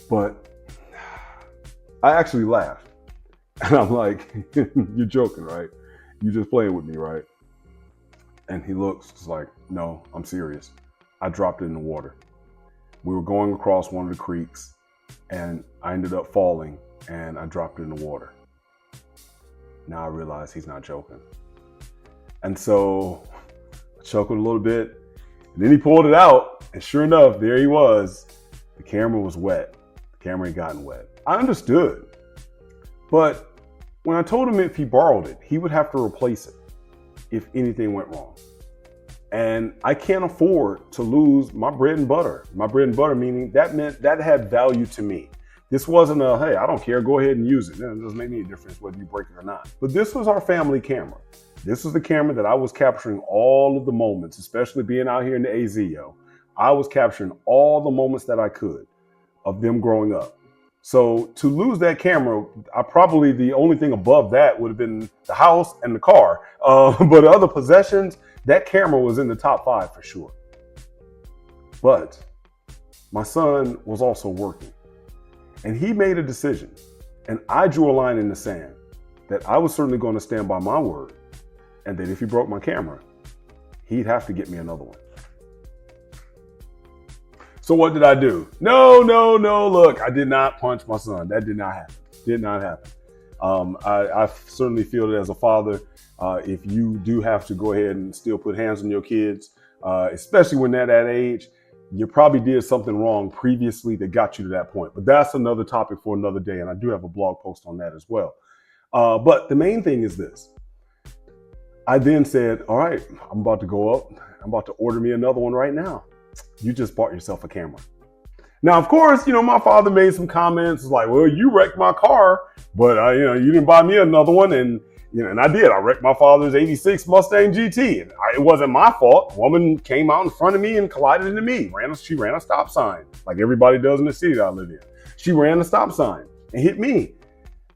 But I actually laughed. And I'm like, you're joking, right? You just playing with me, right? And he looks just like, no, I'm serious. I dropped it in the water. We were going across one of the creeks and I ended up falling and I dropped it in the water. Now I realize he's not joking. And so I chuckled a little bit and then he pulled it out and sure enough, there he was. The camera was wet. The camera had gotten wet. I understood. But when I told him if he borrowed it, he would have to replace it if anything went wrong. And I can't afford to lose my bread and butter. My bread and butter meaning that meant that had value to me. This wasn't a, hey, I don't care, go ahead and use it. It doesn't make any difference whether you break it or not. But this was our family camera. This was the camera that I was capturing all of the moments, especially being out here in the AZ, yo. I was capturing all the moments that I could of them growing up. So to lose that camera, the only thing above that would have been the house and the car. But other possessions, that camera was in the top 5 for sure. But my son was also working and he made a decision and I drew a line in the sand that I was certainly going to stand by my word and that if he broke my camera, he'd have to get me another one. So what did I do? No, look, I did not punch my son. That did not happen. Did not happen. I certainly feel that as a father, if you do have to go ahead and still put hands on your kids, especially when they're that age, you probably did something wrong previously that got you to that point. But that's another topic for another day. And I do have a blog post on that as well. But the main thing is this. I then said, all right, I'm about to go up. I'm about to order me another one right now. You just bought yourself a camera. Now, of course, my father made some comments like, well, you wrecked my car, but you didn't buy me another one. And, and I did. I wrecked my father's 86 Mustang GT. And it wasn't my fault. A woman came out in front of me and collided into me. She ran a stop sign like everybody does in the city that I live in. She ran a stop sign and hit me.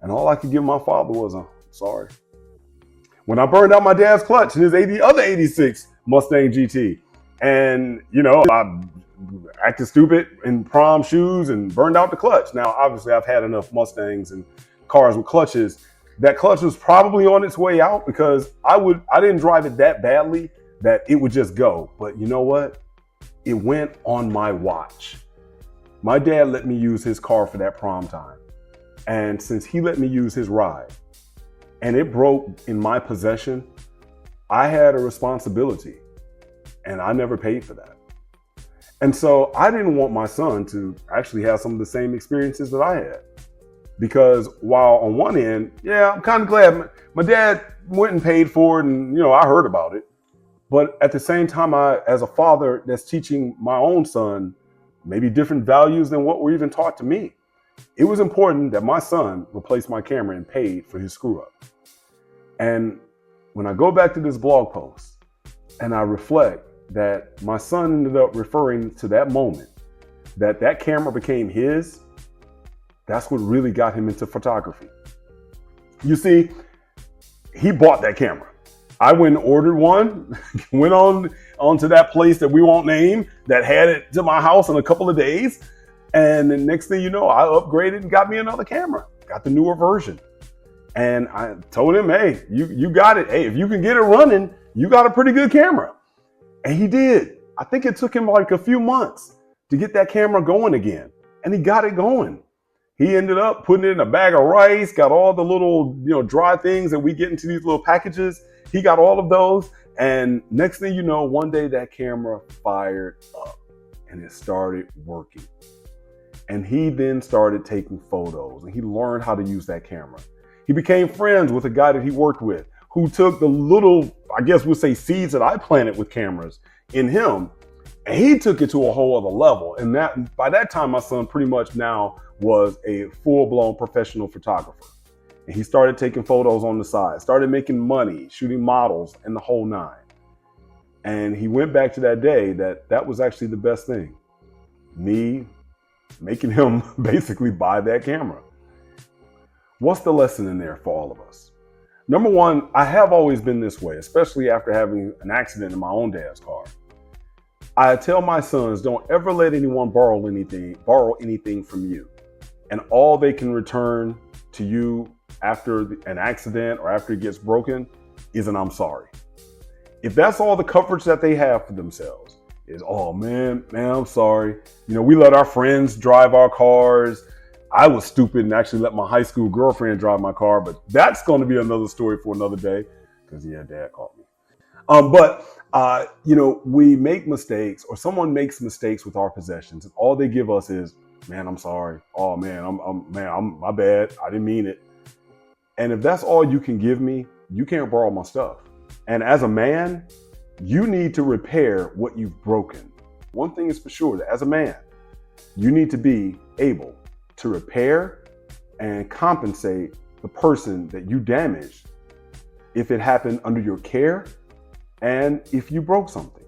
And all I could give my father was a sorry. When I burned out my dad's clutch in his other 86 Mustang GT, and, I acted stupid in prom shoes and burned out the clutch. Now, obviously, I've had enough Mustangs and cars with clutches. That clutch was probably on its way out because I didn't drive it that badly that it would just go. But you know what? It went on my watch. My dad let me use his car for that prom time. And since he let me use his ride and it broke in my possession, I had a responsibility. And I never paid for that. And so I didn't want my son to actually have some of the same experiences that I had. Because while on one end, yeah, I'm kind of glad my dad went and paid for it and, I heard about it. But at the same time, as a father that's teaching my own son maybe different values than what were even taught to me, it was important that my son replaced my camera and paid for his screw up. And when I go back to this blog post and I reflect that my son ended up referring to that moment, that camera became his, that's what really got him into photography. You see, he bought that camera. I went and ordered one, went on to that place that we won't name that had it to my house in a couple of days. And the next thing you know, I upgraded and got me another camera, got the newer version. And I told him, hey, you got it. Hey, if you can get it running, you got a pretty good camera. And he did. I think it took him like a few months to get that camera going again. And he got it going. He ended up putting it in a bag of rice, got all the little, dry things that we get into these little packages. He got all of those. And next thing you know, one day that camera fired up and it started working. And he then started taking photos and he learned how to use that camera. He became friends with a guy that he worked with who took the little, I guess we'll say, seeds that I planted with cameras in him, and he took it to a whole other level. And by that time, my son pretty much now was a full-blown professional photographer. And he started taking photos on the side, started making money, shooting models and the whole nine. And he went back to that day that was actually the best thing. Me making him basically buy that camera. What's the lesson in there for all of us? Number one, I have always been this way, especially after having an accident in my own dad's car. I tell my sons, don't ever let anyone borrow anything from you. and all they can return to you after an accident or after it gets broken is an I'm sorry. If that's all the coverage that they have for themselves is, oh man, I'm sorry. We let our friends drive our cars. I was stupid and actually let my high school girlfriend drive my car, but that's going to be another story for another day because dad caught me. We make mistakes, or someone makes mistakes with our possessions, and all they give us is, man, I'm sorry. Oh man, I'm my bad. I didn't mean it. And if that's all you can give me, you can't borrow my stuff. And as a man, you need to repair what you've broken. One thing is for sure, that as a man, you need to be able to repair and compensate the person that you damaged if it happened under your care and if you broke something.